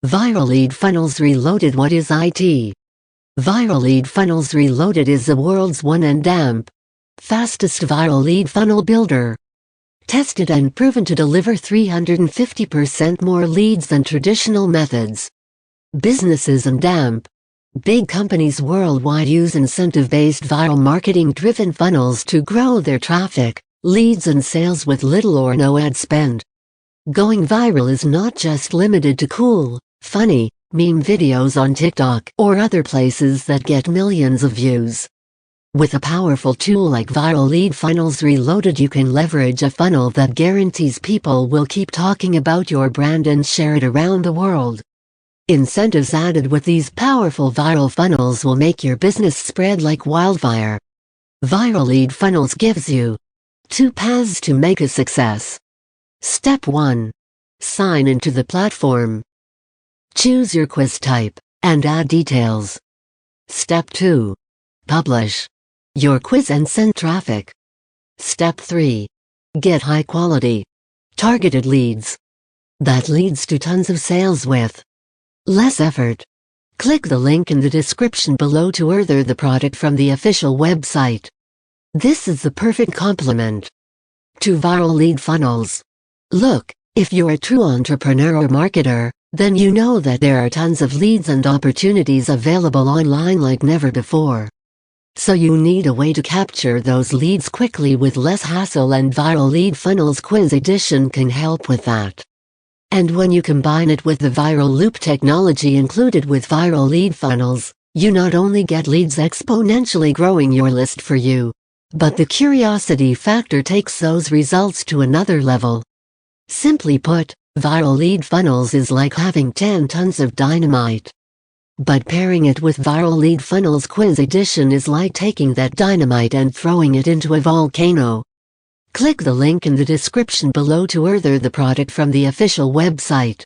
Viral Lead Funnels Reloaded. What is IT? Viral Lead Funnels Reloaded is the world's one and damp fastest viral lead funnel builder. Tested and proven to deliver 350% more leads than traditional methods. Businesses and damp big companies worldwide use incentive-based viral marketing-driven funnels to grow their traffic, leads and sales with little or no ad spend. Going viral is not just limited to cool, funny, meme videos on TikTok or other places that get millions of views. With a powerful tool like Viral Lead Funnels Reloaded, you can leverage a funnel that guarantees people will keep talking about your brand and share it around the world. Incentives added with these powerful viral funnels will make your business spread like wildfire. Viral Lead Funnels gives you 2 paths to make a success. Step 1. Sign into the platform. Choose your quiz type and add details. Step 2. Publish your quiz and send traffic. Step 3. Get high quality, targeted leads. That leads to tons of sales with less effort. Click the link in the description below to order the product from the official website. This is the perfect complement to viral lead funnels. Look, if you're a true entrepreneur or marketer, then you know that there are tons of leads and opportunities available online like never before. So you need a way to capture those leads quickly with less hassle, and Viral Lead Funnels Quiz Edition can help with that. And when you combine it with the Viral Loop technology included with Viral Lead Funnels, you not only get leads exponentially growing your list for you, but the curiosity factor takes those results to another level. Simply put, Viral Lead Funnels is like having 10 tons of dynamite. But pairing it with Viral Lead Funnels Quiz Edition is like taking that dynamite and throwing it into a volcano. Click the link in the description below to order the product from the official website.